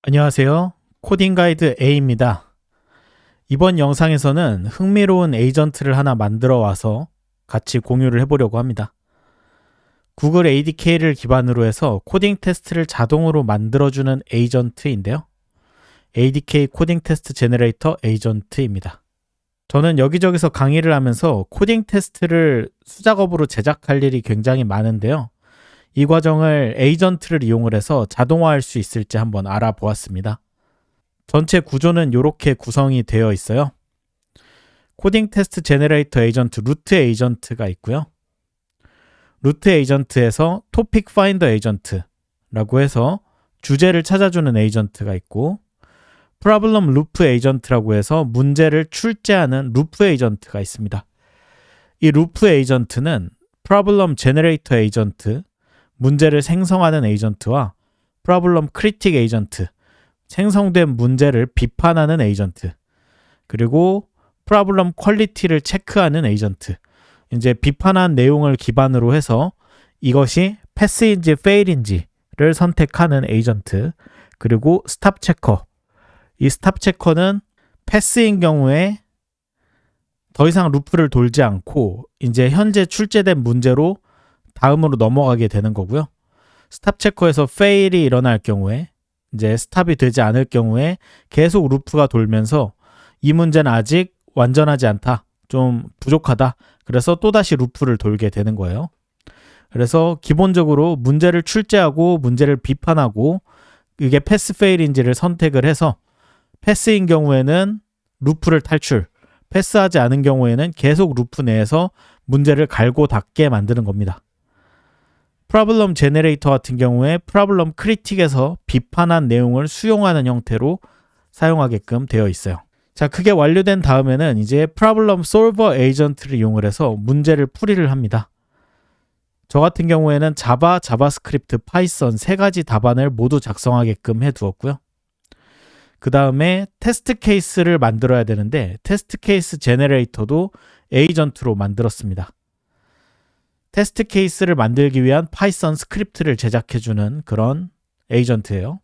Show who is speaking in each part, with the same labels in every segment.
Speaker 1: 안녕하세요. 코딩 가이드 A입니다. 이번 영상에서는 흥미로운 에이전트를 하나 만들어 와서 같이 공유를 해보려고 합니다. 구글 ADK를 기반으로 해서 코딩 테스트를 자동으로 만들어주는 에이전트인데요. ADK 코딩 테스트 제너레이터 에이전트입니다. 저는 여기저기서 강의를 하면서 코딩 테스트를 수작업으로 제작할 일이 굉장히 많은데요. 이 과정을 에이전트를 이용을 해서 자동화할 수 있을지 한번 알아보았습니다. 전체 구조는 이렇게 구성이 되어 있어요. 코딩 테스트 제너레이터 에이전트 루트 에이전트가 있고요. 루트 에이전트에서 토픽 파인더 에이전트라고 해서 주제를 찾아주는 에이전트가 있고, 프로블럼 루프 에이전트라고 해서 문제를 출제하는 루프 에이전트가 있습니다. 이 루프 에이전트는 프로블럼 제너레이터 에이전트, 문제를 생성하는 에이전트와 프로블럼 크리틱 에이전트, 생성된 문제를 비판하는 에이전트, 그리고 프로블럼 퀄리티를 체크하는 에이전트, 이제 비판한 내용을 기반으로 해서 이것이 패스인지 페일인지를 선택하는 에이전트, 그리고 스탑 체커. 이 스탑 체커는 패스인 경우에 더 이상 루프를 돌지 않고 이제 현재 출제된 문제로 다음으로 넘어가게 되는 거고요. 스탑 체커에서 페일이 일어날 경우에, 이제 스탑이 되지 않을 경우에 계속 루프가 돌면서 이 문제는 아직 완전하지 않다, 좀 부족하다, 그래서 또다시 루프를 돌게 되는 거예요. 그래서 기본적으로 문제를 출제하고 문제를 비판하고 이게 패스 페일인지를 선택을 해서 패스인 경우에는 루프를 탈출, 패스하지 않은 경우에는 계속 루프 내에서 문제를 갈고 닦게 만드는 겁니다. 프로블럼 제너레이터 같은 경우에 프로블럼 크리틱에서 비판한 내용을 수용하는 형태로 사용하게끔 되어 있어요. 자, 그게 완료된 다음에는 이제 프로블럼 솔버 에이전트를 이용을 해서 문제를 풀이를 합니다. 저 같은 경우에는 자바, 자바스크립트, 파이썬 세 가지 답안을 모두 작성하게끔 해두었고요. 그 다음에 테스트 케이스를 만들어야 되는데 테스트 케이스 제너레이터도 에이전트로 만들었습니다. 테스트 케이스를 만들기 위한 파이썬 스크립트를 제작해주는 그런 에이전트예요.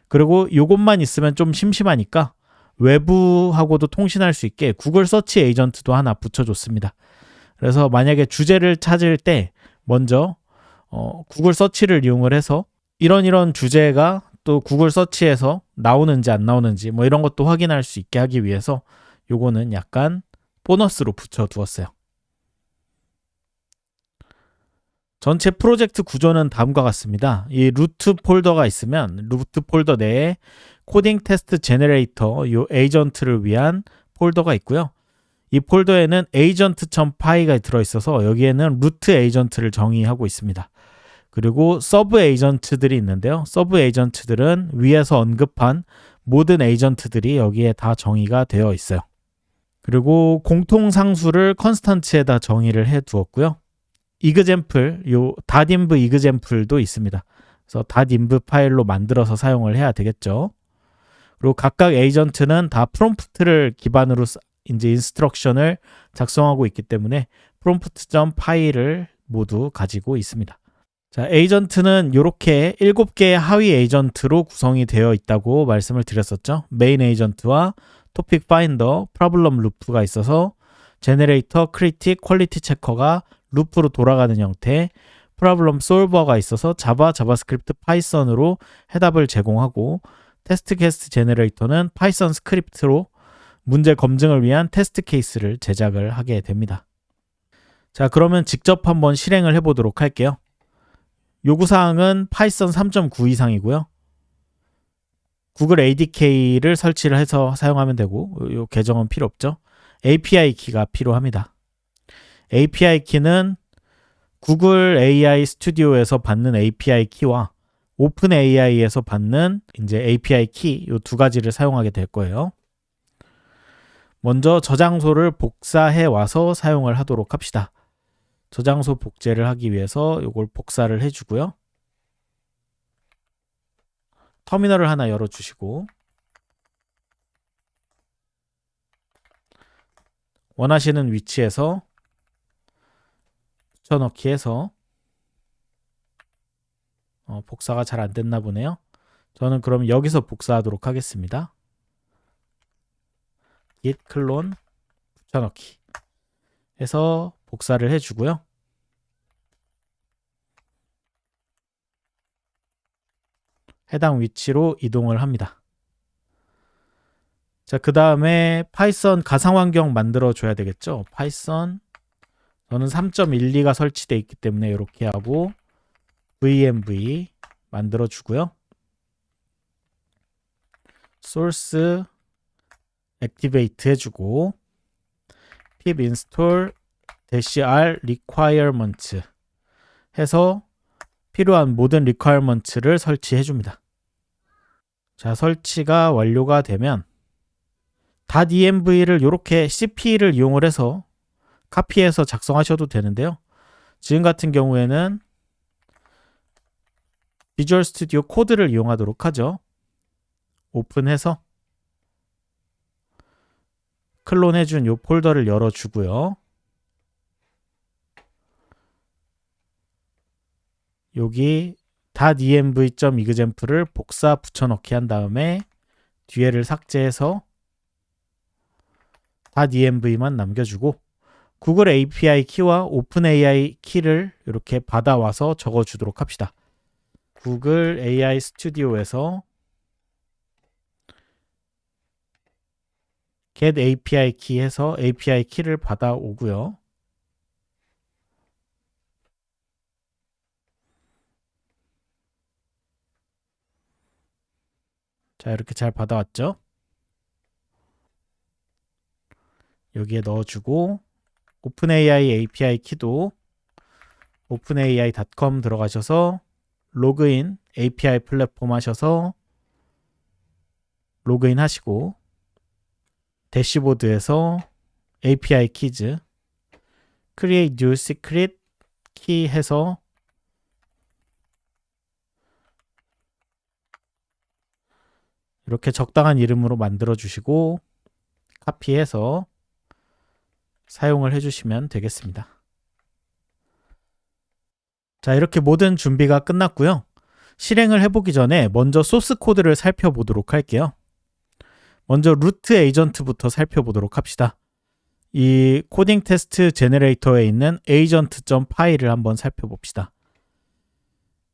Speaker 1: 그리고 이것만 있으면 좀 심심하니까 외부하고도 통신할 수 있게 구글 서치 에이전트도 하나 붙여줬습니다. 그래서 만약에 주제를 찾을 때 먼저 구글 서치를 이용을 해서 이런 주제가 또 구글 서치에서 나오는지 안 나오는지 뭐 이런 것도 확인할 수 있게 하기 위해서 요거는 약간 보너스로 붙여두었어요. 전체 프로젝트 구조는 다음과 같습니다. 이 루트 폴더가 있으면 루트 폴더 내에 코딩 테스트 제너레이터 이 에이전트를 위한 폴더가 있고요. 이 폴더에는 agent.py가 들어있어서 여기에는 루트 에이전트를 정의하고 있습니다. 그리고 서브 에이전트들이 있는데요. 서브 에이전트들은 위에서 언급한 모든 에이전트들이 여기에 다 정의가 되어 있어요. 그리고 공통 상수를 컨스턴트에다 정의를 해 두었고요. 이그젬플, 요 닷인브 이그젬플도 있습니다. 그래서 닷인브 파일로 만들어서 사용을 해야 되겠죠. 그리고 각각 에이전트는 다 프롬프트를 기반으로 이제 인스트럭션을 작성하고 있기 때문에 prompt.py를 모두 가지고 있습니다. 자, 에이전트는 이렇게 7개의 하위 에이전트로 구성이 되어 있다고 말씀을 드렸었죠. 메인 에이전트와 토픽 파인더, 프로블럼 루프가 있어서 제너레이터, 크리틱, 퀄리티 체커가 루프로 돌아가는 형태, 프로블럼 솔버가 있어서 자바, 자바스크립트, 파이썬으로 해답을 제공하고, 테스트 케이스 제너레이터는 파이썬 스크립트로 문제 검증을 위한 테스트 케이스를 제작을 하게 됩니다. 자, 그러면 직접 한번 실행을 해보도록 할게요. 요구사항은 파이썬 3.9 이상이고요. 구글 ADK를 설치를 해서 사용하면 되고, 요 계정은 필요 없죠. API 키가 필요합니다. API 키는 구글 AI 스튜디오에서 받는 API 키와 오픈 AI에서 받는 이제 API 키, 이 두 가지를 사용하게 될 거예요. 먼저 저장소를 복사해 와서 사용을 하도록 합시다. 저장소 복제를 하기 위해서 이걸 복사를 해주고요. 터미널을 하나 열어주시고 원하시는 위치에서 붙여넣기 해서 복사가 잘 안 됐나 보네요. 저는 그럼 여기서 복사하도록 하겠습니다. git 클론 붙여넣기 해서 복사를 해주고요. 해당 위치로 이동을 합니다. 자, 그 다음에 파이썬 가상환경 만들어줘야 되겠죠. 파이썬 저는 3.12가 설치되어 있기 때문에 이렇게 하고 vmv 만들어주고요. source activate 해주고 pip install -r requirements 해서 필요한 모든 requirements를 설치해 줍니다. 자, 설치가 완료가 되면 .env를 이렇게 cp를 이용을 해서 카피해서 작성하셔도 되는데요. 지금 같은 경우에는 비주얼 스튜디오 코드를 이용하도록 하죠. 오픈해서 클론해준 이 폴더를 열어주고요. 여기 .env.example을 복사 붙여넣기 한 다음에 뒤에를 삭제해서 .env만 남겨주고 구글 API 키와 오픈AI 키를 이렇게 받아와서 적어주도록 합시다. 구글 AI 스튜디오에서 get API 키 해서 API 키를 받아오고요. 자, 이렇게 잘 받아왔죠? 여기에 넣어주고 오픈AI API 키도 openai.com 들어가셔서 로그인 API 플랫폼 하셔서 로그인 하시고 대시보드에서 API 키즈 create new secret 키 해서 이렇게 적당한 이름으로 만들어 주시고 카피해서 사용을 해주시면 되겠습니다. 자, 이렇게 모든 준비가 끝났고요. 실행을 해보기 전에 먼저 소스 코드를 살펴보도록 할게요. 먼저 루트 에이전트부터 살펴보도록 합시다. 이 코딩 테스트 제너레이터에 있는 agent.py를 한번 살펴봅시다.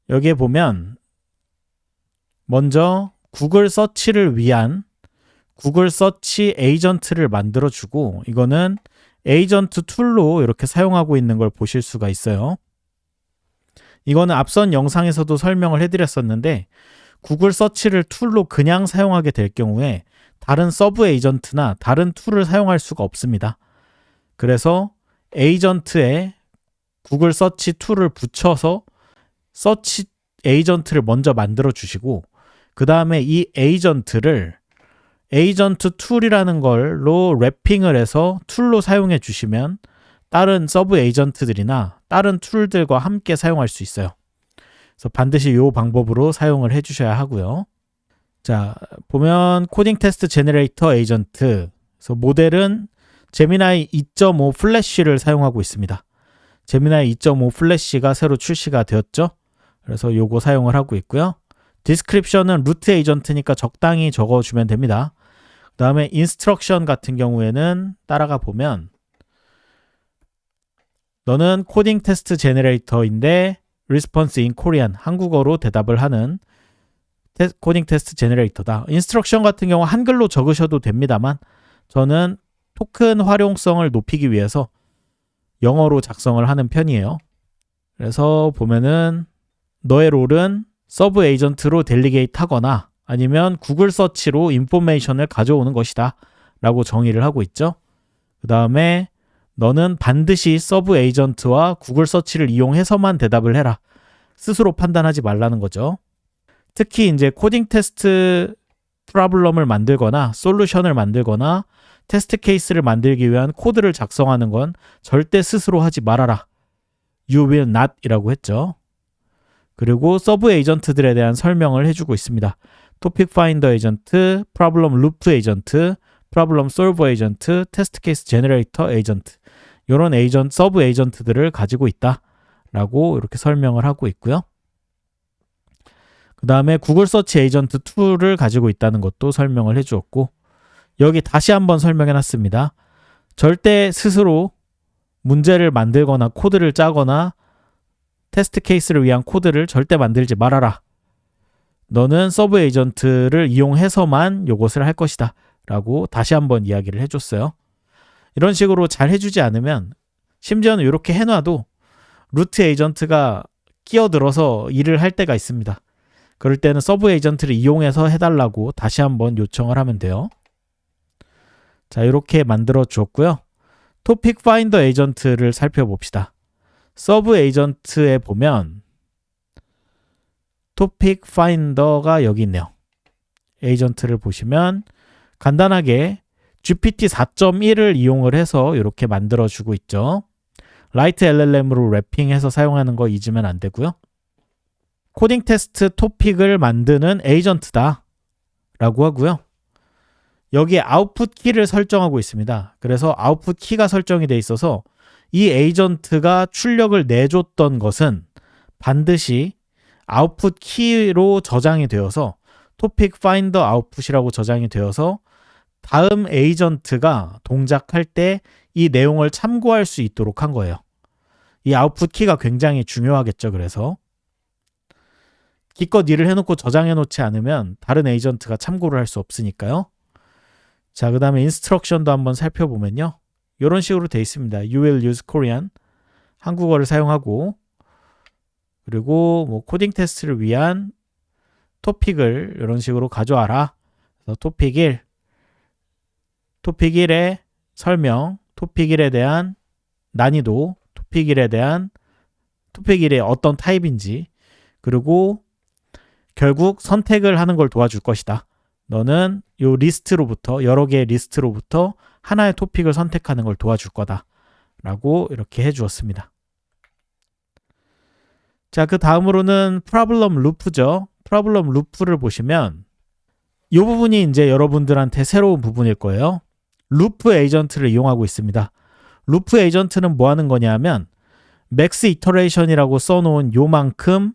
Speaker 1: 여기에 보면 먼저 구글 서치를 위한 구글 서치 에이전트를 만들어주고 이거는 에이전트 툴로 이렇게 사용하고 있는 걸 보실 수가 있어요. 이거는 앞선 영상에서도 설명을 해드렸었는데 구글 서치를 툴로 그냥 사용하게 될 경우에 다른 서브 에이전트나 다른 툴을 사용할 수가 없습니다. 그래서 에이전트에 구글 서치 툴을 붙여서 서치 에이전트를 먼저 만들어 주시고 그 다음에 이 에이전트를 에이전트 툴이라는 걸로 랩핑을 해서 툴로 사용해 주시면 다른 서브 에이전트들이나 다른 툴들과 함께 사용할 수 있어요. 그래서 반드시 이 방법으로 사용을 해 주셔야 하고요. 자, 보면 코딩 테스트 제너레이터 에이전트. 그래서 모델은 제미나이 2.5 플래시를 사용하고 있습니다. 제미나이 2.5 플래시가 새로 출시가 되었죠. 그래서 요거 사용을 하고 있고요. 디스크립션은 루트 에이전트니까 적당히 적어주면 됩니다. 그 다음에 인스트럭션 같은 경우에는 따라가 보면 너는 코딩 테스트 제너레이터인데 response in Korean 한국어로 대답을 하는 코딩 테스트 제너레이터다. 인스트럭션 같은 경우 한글로 적으셔도 됩니다만 저는 토큰 활용성을 높이기 위해서 영어로 작성을 하는 편이에요. 그래서 보면은 너의 롤은 서브 에이전트로 델리게이트 하거나 아니면 구글 서치로 인포메이션을 가져오는 것이다 라고 정의를 하고 있죠. 그 다음에 너는 반드시 서브 에이전트와 구글 서치를 이용해서만 대답을 해라. 스스로 판단하지 말라는 거죠. 특히 이제 코딩 테스트 프로블럼을 만들거나 솔루션을 만들거나 테스트 케이스를 만들기 위한 코드를 작성하는 건 절대 스스로 하지 말아라. You will not 이라고 했죠. 그리고 서브 에이전트들에 대한 설명을 해주고 있습니다. 토픽 파인더 에이전트, 프로블럼 루프 에이전트, 프로블럼 솔버 에이전트, 테스트 케이스 제너레이터 에이전트 이런 서브 에이전트들을 가지고 있다 라고 이렇게 설명을 하고 있고요. 그 다음에 구글 서치 에이전트 2를 가지고 있다는 것도 설명을 해주었고, 여기 다시 한번 설명해 놨습니다. 절대 스스로 문제를 만들거나 코드를 짜거나 테스트 케이스를 위한 코드를 절대 만들지 말아라. 너는 서브 에이전트를 이용해서만 이것을 할 것이다 라고 다시 한번 이야기를 해줬어요. 이런 식으로 잘 해주지 않으면, 심지어는 이렇게 해놔도 루트 에이전트가 끼어들어서 일을 할 때가 있습니다. 그럴 때는 서브 에이전트를 이용해서 해달라고 다시 한번 요청을 하면 돼요. 자, 이렇게 만들어 주었고요. 토픽 파인더 에이전트를 살펴봅시다. 서브 에이전트에 보면 토픽 파인더가 여기 있네요. 에이전트를 보시면 간단하게 GPT 4.1을 이용을 해서 이렇게 만들어주고 있죠. 라이트 LLM으로 랩핑해서 사용하는 거 잊으면 안 되고요. 코딩 테스트 토픽을 만드는 에이전트다 라고 하고요. 여기에 아웃풋 키를 설정하고 있습니다. 그래서 아웃풋 키가 설정이 돼 있어서 이 에이전트가 출력을 내줬던 것은 반드시 아웃풋 키로 저장이 되어서 토픽 파인더 아웃풋이라고 저장이 되어서 다음 에이전트가 동작할 때 이 내용을 참고할 수 있도록 한 거예요. 이 아웃풋 키가 굉장히 중요하겠죠. 그래서 기껏 일을 해놓고 저장해 놓지 않으면 다른 에이전트가 참고를 할 수 없으니까요. 자, 그 다음에 인스트럭션도 한번 살펴보면요. 이런 식으로 되어 있습니다. You will use Korean. 한국어를 사용하고, 그리고 뭐 코딩 테스트를 위한 토픽을 이런 식으로 가져와라. 그래서 토픽 1, 토픽 1의 설명, 토픽 1에 대한 난이도, 토픽 1에 대한 토픽 1의 어떤 타입인지, 그리고 결국 선택을 하는 걸 도와줄 것이다. 너는 이 리스트로부터, 여러 개의 리스트로부터 하나의 토픽을 선택하는 걸 도와줄 거다 라고 이렇게 해주었습니다. 자, 그 다음으로는 프로블럼 루프죠. 프로블럼 루프를 보시면 이 부분이 이제 여러분들한테 새로운 부분일 거예요. 루프 에이전트를 이용하고 있습니다. 루프 에이전트는 뭐 하는 거냐면 맥스 이터레이션이라고 써놓은 요만큼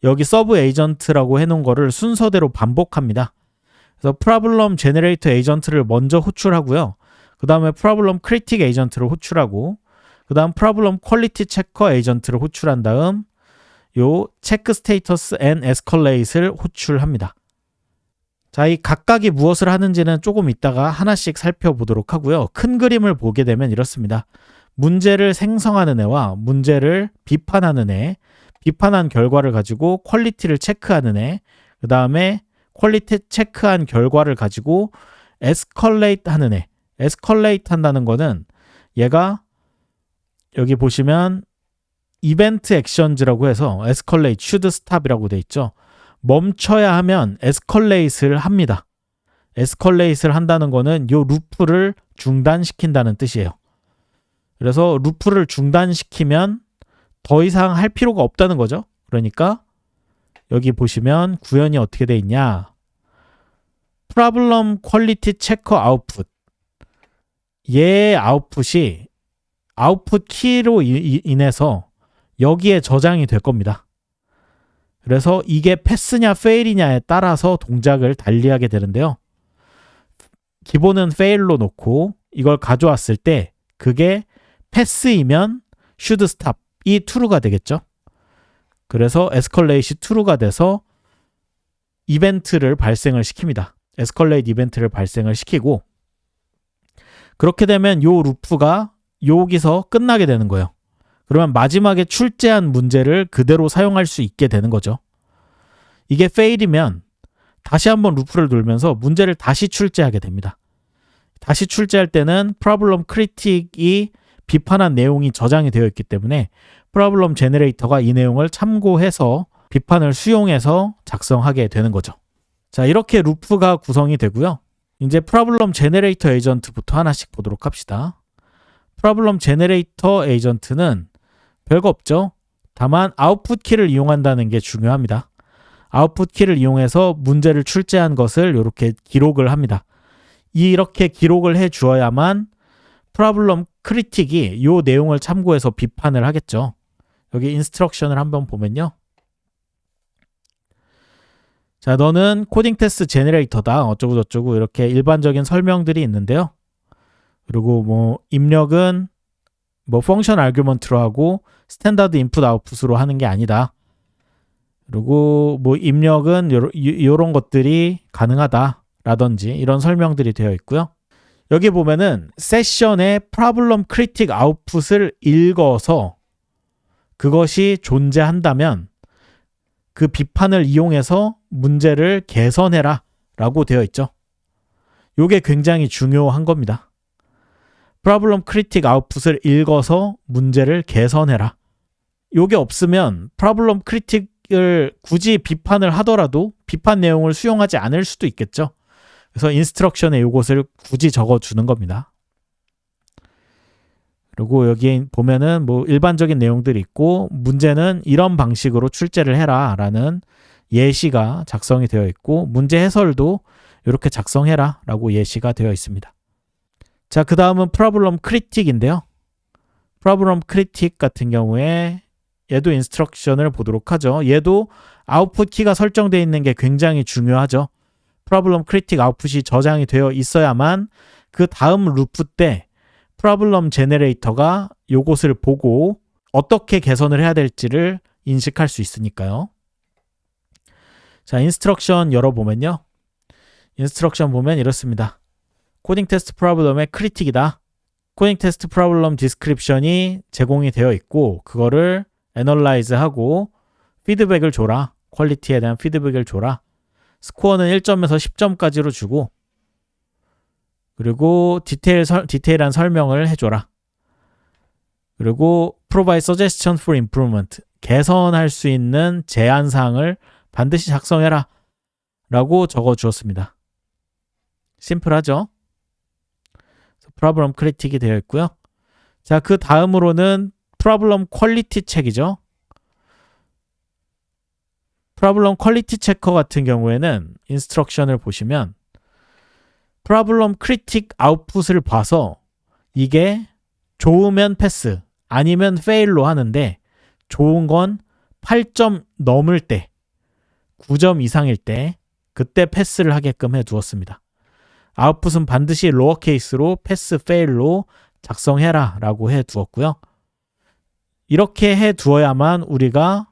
Speaker 1: 여기 서브 에이전트라고 해놓은 거를 순서대로 반복합니다. 그래서 프로블럼 제너레이터 에이전트를 먼저 호출하고요. 그 다음에 프로블럼 크리틱 에이전트를 호출하고, 그 다음 프로블럼 퀄리티 체커 에이전트를 호출한 다음 요 체크 스테이터스 앤 에스컬레이트를 호출합니다. 자, 이 각각이 무엇을 하는지는 조금 이따가 하나씩 살펴보도록 하고요. 큰 그림을 보게 되면 이렇습니다. 문제를 생성하는 애와 문제를 비판하는 애, 비판한 결과를 가지고 퀄리티를 체크하는 애, 그 다음에 퀄리티 체크한 결과를 가지고 에스컬레이트 하는 애. 에스컬레이트 한다는 거는 얘가 여기 보시면 이벤트 액션즈라고 해서 에스컬레이트, should stop이라고 돼 있죠. 멈춰야 하면 에스컬레이트를 합니다. 에스컬레이트를 한다는 거는 이 루프를 중단시킨다는 뜻이에요. 그래서 루프를 중단시키면 더 이상 할 필요가 없다는 거죠. 그러니까 여기 보시면 구현이 어떻게 돼 있냐. 프로블럼 퀄리티 체커 아웃풋. 얘의 아웃풋이 아웃풋 키로 인해서 여기에 저장이 될 겁니다. 그래서 이게 패스냐 페일이냐에 따라서 동작을 달리하게 되는데요. 기본은 페일로 놓고 이걸 가져왔을 때 그게 패스이면 should stop 이 true가 되겠죠. 그래서 에스컬레이시 true가 돼서 이벤트를 발생을 시킵니다. 에스컬레이트 이벤트를 발생을 시키고, 그렇게 되면 요 루프가 여기서 끝나게 되는 거예요. 그러면 마지막에 출제한 문제를 그대로 사용할 수 있게 되는 거죠. 이게 fail이면 다시 한번 루프를 돌면서 문제를 다시 출제하게 됩니다. 다시 출제할 때는 프로블럼 크리틱이 비판한 내용이 저장이 되어 있기 때문에 프로블럼 제너레이터가 이 내용을 참고해서 비판을 수용해서 작성하게 되는 거죠. 자, 이렇게 루프가 구성이 되고요. 이제 프로블럼 제너레이터 에이전트부터 하나씩 보도록 합시다. 프로블럼 제너레이터 에이전트는 별거 없죠. 다만 아웃풋 키를 이용한다는 게 중요합니다. 아웃풋 키를 이용해서 문제를 출제한 것을 이렇게 기록을 합니다. 이렇게 기록을 해 주어야만 프로블럼 크리틱이 이 내용을 참고해서 비판을 하겠죠. 여기 인스트럭션을 한번 보면요. 자, 너는 코딩 테스트 제너레이터다. 어쩌고저쩌고 이렇게 일반적인 설명들이 있는데요. 그리고 뭐 입력은 뭐 펑션 아규먼트로 하고 스탠다드 인풋 아웃풋으로 하는 게 아니다. 그리고 뭐 입력은 요런 것들이 가능하다라든지 이런 설명들이 되어 있고요. 여기 보면은 세션의 프로블럼 크리틱 아웃풋을 읽어서 그것이 존재한다면 그 비판을 이용해서 문제를 개선해라 라고 되어 있죠. 이게 굉장히 중요한 겁니다. 프로블럼 크리틱 아웃풋을 읽어서 문제를 개선해라. 이게 없으면 프로블럼 크리틱을 굳이 비판을 하더라도 비판 내용을 수용하지 않을 수도 있겠죠. 그래서 인스트럭션에 이것을 굳이 적어주는 겁니다. 그리고 여기 보면은 뭐 일반적인 내용들이 있고 문제는 이런 방식으로 출제를 해라 라는 예시가 작성이 되어 있고 문제 해설도 이렇게 작성해라 라고 예시가 되어 있습니다. 자, 그 다음은 프로블럼 크리틱인데요. 프로블럼 크리틱 같은 경우에 얘도 인스트럭션을 보도록 하죠. 얘도 아웃풋 키가 설정되어 있는 게 굉장히 중요하죠. 프로블럼 크리틱 아웃풋이 저장이 되어 있어야만 그 다음 루프 때 프로블럼 제너레이터가 요것을 보고 어떻게 개선을 해야 될지를 인식할 수 있으니까요. 자, 인스트럭션 열어보면요. 인스트럭션 보면 이렇습니다. 코딩 테스트 프로블럼의 크리틱이다. 코딩 테스트 프로블럼 디스크립션이 제공이 되어 있고 그거를 애널라이즈하고 피드백을 줘라. 퀄리티에 대한 피드백을 줘라. 스코어는 1점에서 10점까지로 주고 그리고 디테일한 설명을 해줘라. 그리고 provide suggestion for improvement. 개선할 수 있는 제안사항을 반드시 작성해라. 라고 적어주었습니다. 심플하죠? 프로블럼 크리틱이 되어 있고요. 자, 그 다음으로는 프로블럼 퀄리티 책이죠. 프로블럼 퀄리티 체커 같은 경우에는 인스트럭션을 보시면 프로블럼 크리틱 아웃풋을 봐서 이게 좋으면 패스 아니면 페일로 하는데 좋은 건 8점 넘을 때 9점 이상일 때 그때 패스를 하게끔 해두었습니다. 아웃풋은 반드시 로어케이스로 패스 페일로 작성해라 라고 해두었고요. 이렇게 해두어야만 우리가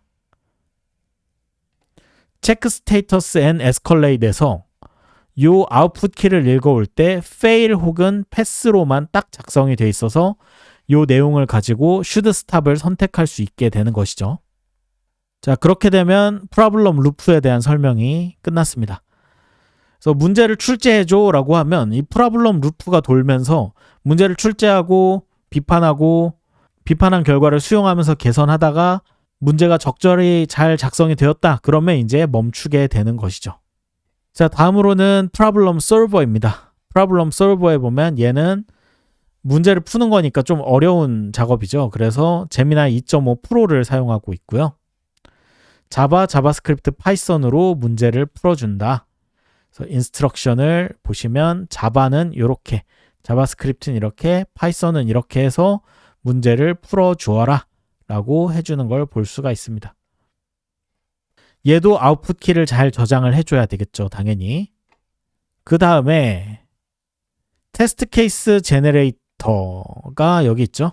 Speaker 1: 체크 스테이터스 앤 에스컬레이트에서 이 아웃풋 키를 읽어올 때 fail 혹은 pass로만 딱 작성이 돼 있어서 이 내용을 가지고 should stop을 선택할 수 있게 되는 것이죠. 자, 그렇게 되면 프로블럼 루프에 대한 설명이 끝났습니다. 그래서 문제를 출제해줘 라고 하면 이 프로블럼 루프가 돌면서 문제를 출제하고 비판한 결과를 수용하면서 개선하다가 문제가 적절히 잘 작성이 되었다. 그러면 이제 멈추게 되는 것이죠. 자, 다음으로는 프로블럼 솔버입니다. 프로블럼 솔버에 보면 얘는 문제를 푸는 거니까 좀 어려운 작업이죠. 그래서 제미나이 2.5 프로를 사용하고 있고요. 자바스크립트, 파이썬으로 문제를 풀어준다. 그래서 인스트럭션을 보시면 자바는 이렇게, 자바스크립트는 이렇게, 파이썬은 이렇게 해서 문제를 풀어주어라 라고 해주는 걸 볼 수가 있습니다. 얘도 아웃풋 키를 잘 저장을 해줘야 되겠죠. 당연히. 그 다음에 테스트 케이스 제너레이터가 여기 있죠.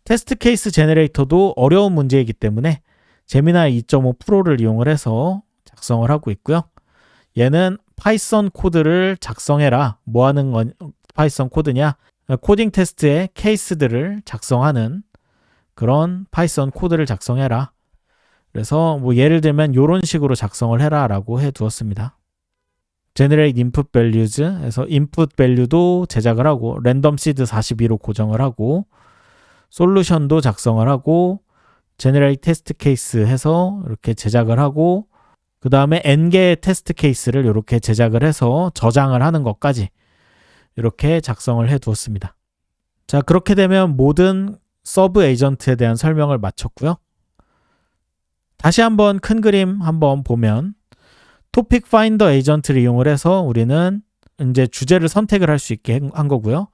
Speaker 1: 테스트 케이스 제너레이터도 어려운 문제이기 때문에 제미나이 2.5 프로를 이용을 해서 작성을 하고 있고요. 얘는 파이썬 코드를 작성해라. 뭐 하는 건 파이썬 코드냐? 코딩 테스트의 케이스들을 작성하는 그런 파이썬 코드를 작성해라. 그래서 뭐 예를 들면 이런 식으로 작성을 해라 라고 해두었습니다. generate input values 해서 input value도 제작을 하고 random seed 42로 고정을 하고 솔루션도 작성을 하고 generate test case 해서 이렇게 제작을 하고 그 다음에 n개의 테스트 케이스를 이렇게 제작을 해서 저장을 하는 것까지 이렇게 작성을 해두었습니다. 자, 그렇게 되면 모든 서브 에이전트에 대한 설명을 마쳤고요. 다시 한번 큰 그림 한번 보면 토픽 파인더 에이전트를 이용을 해서 우리는 이제 주제를 선택을 할 수 있게 한 거고요.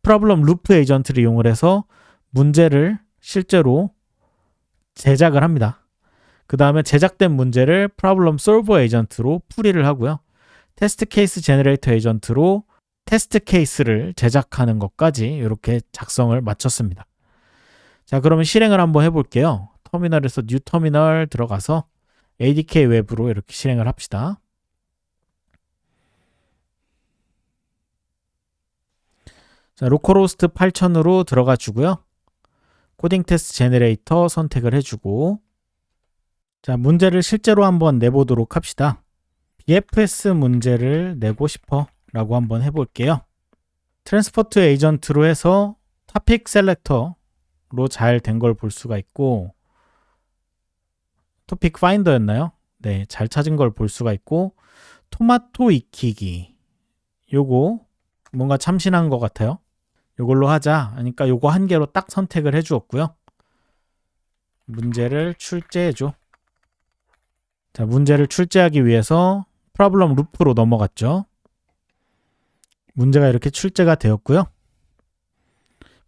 Speaker 1: 프로블럼 루프 에이전트를 이용을 해서 문제를 실제로 제작을 합니다. 그 다음에 제작된 문제를 프로블럼 솔버 에이전트로 풀이를 하고요. 테스트 케이스 제너레이터 에이전트로 테스트 케이스를 제작하는 것까지 이렇게 작성을 마쳤습니다. 자, 그러면 실행을 한번 해볼게요. 터미널에서 뉴 터미널 들어가서 ADK 웹으로 이렇게 실행을 합시다. 자, 로컬호스트 8000으로 들어가 주고요. 코딩 테스트 제너레이터 선택을 해주고, 자, 문제를 실제로 한번 내보도록 합시다. BFS 문제를 내고 싶어 라고 한번 해볼게요. 트랜스포트 에이전트로 해서 토픽 셀렉터로 잘 된 걸 볼 수가 있고, 토픽 파인더였나요? 네, 잘 찾은 걸 볼 수가 있고, 토마토 익히기, 요거 뭔가 참신한 것 같아요. 요걸로 하자 하니까 요거 한 개로 딱 선택을 해주었고요. 문제를 출제해줘. 자, 문제를 출제하기 위해서 프로블럼 루프로 넘어갔죠. 문제가 이렇게 출제가 되었고요.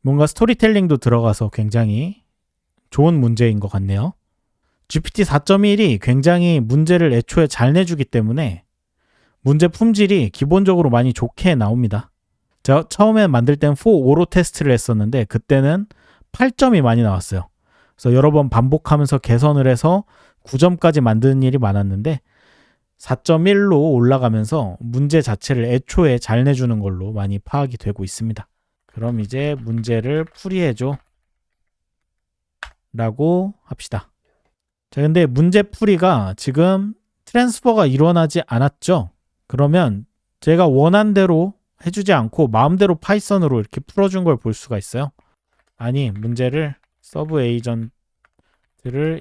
Speaker 1: 뭔가 스토리텔링도 들어가서 굉장히 좋은 문제인 것 같네요. GPT 4.1이 굉장히 문제를 애초에 잘 내주기 때문에 문제 품질이 기본적으로 많이 좋게 나옵니다. 제가 처음에 만들 땐 4.5로 테스트를 했었는데 그때는 8점이 많이 나왔어요. 그래서 여러 번 반복하면서 개선을 해서 9점까지 만드는 일이 많았는데 4.1로 올라가면서 문제 자체를 애초에 잘 내주는 걸로 많이 파악이 되고 있습니다. 그럼 이제 문제를 풀이해줘 라고 합시다. 자, 근데 문제 풀이가 지금 트랜스퍼가 일어나지 않았죠? 그러면 제가 원한 대로 해주지 않고 마음대로 파이썬으로 이렇게 풀어준 걸 볼 수가 있어요. 아니, 문제를 서브 에이전트를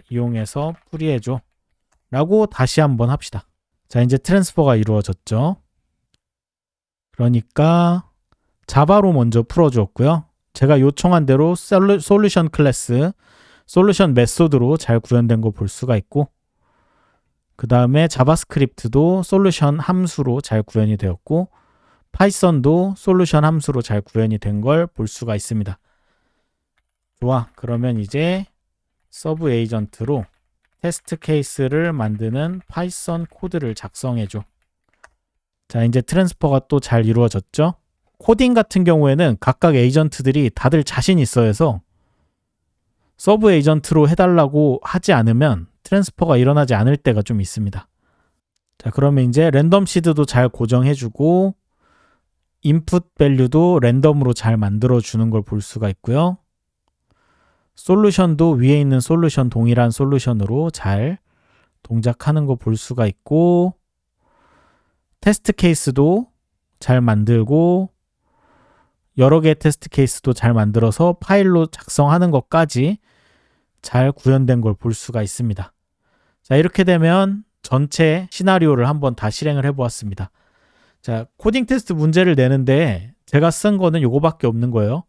Speaker 1: 이용해서 풀이해줘 라고 다시 한번 합시다. 자, 이제 트랜스퍼가 이루어졌죠. 그러니까 자바로 먼저 풀어주었고요. 제가 요청한 대로 솔루션 클래스, 솔루션 메소드로 잘 구현된 거 볼 수가 있고, 그 다음에 자바스크립트도 솔루션 함수로 잘 구현이 되었고, 파이썬도 솔루션 함수로 잘 구현이 된 걸 볼 수가 있습니다. 좋아. 그러면 이제 서브 에이전트로 테스트 케이스를 만드는 파이썬 코드를 작성해줘. 자, 이제 트랜스퍼가 또 잘 이루어졌죠? 코딩 같은 경우에는 각각 에이전트들이 다들 자신 있어 해서 서브 에이전트로 해달라고 하지 않으면 트랜스퍼가 일어나지 않을 때가 좀 있습니다. 자, 그러면 이제 랜덤 시드도 잘 고정해주고 인풋 밸류도 랜덤으로 잘 만들어주는 걸 볼 수가 있고요. 솔루션도 위에 있는 솔루션 동일한 솔루션으로 잘 동작하는 거 볼 수가 있고, 테스트 케이스도 잘 만들고 여러 개의 테스트 케이스도 잘 만들어서 파일로 작성하는 것까지 잘 구현된 걸 볼 수가 있습니다. 자, 이렇게 되면 전체 시나리오를 한번 다 실행을 해보았습니다. 자, 코딩 테스트 문제를 내는데 제가 쓴 거는 요거밖에 없는 거예요.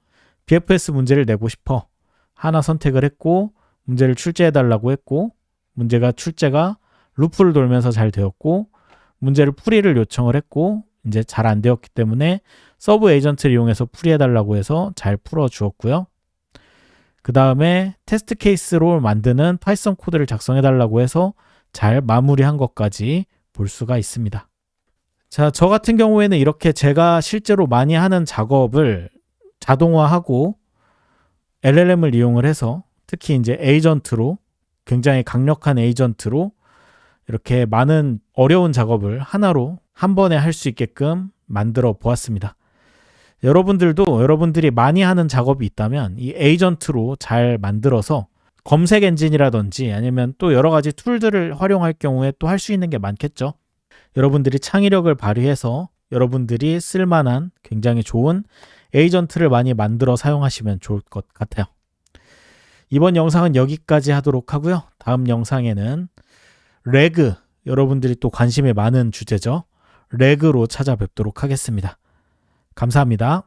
Speaker 1: BFS 문제를 내고 싶어. 하나 선택을 했고, 문제를 출제해달라고 했고, 문제가 출제가 루프를 돌면서 잘 되었고, 문제를 풀이를 요청을 했고, 이제 잘 안 되었기 때문에 서브 에이전트를 이용해서 풀이해달라고 해서 잘 풀어주었고요. 그 다음에 테스트 케이스로 만드는 파이썬 코드를 작성해달라고 해서 잘 마무리한 것까지 볼 수가 있습니다. 자, 저 같은 경우에는 이렇게 제가 실제로 많이 하는 작업을 자동화하고 LLM을 이용을 해서 특히 이제 에이전트로 굉장히 강력한 에이전트로 이렇게 많은 어려운 작업을 하나로 한 번에 할 수 있게끔 만들어 보았습니다. 여러분들도 여러분들이 많이 하는 작업이 있다면 이 에이전트로 잘 만들어서 검색 엔진이라든지 아니면 또 여러 가지 툴들을 활용할 경우에 또 할 수 있는 게 많겠죠. 여러분들이 창의력을 발휘해서 여러분들이 쓸만한 굉장히 좋은 에이전트를 많이 만들어 사용하시면 좋을 것 같아요. 이번 영상은 여기까지 하도록 하고요. 다음 영상에는 레그, 여러분들이 또 관심이 많은 주제죠. 레그로 찾아뵙도록 하겠습니다. 감사합니다.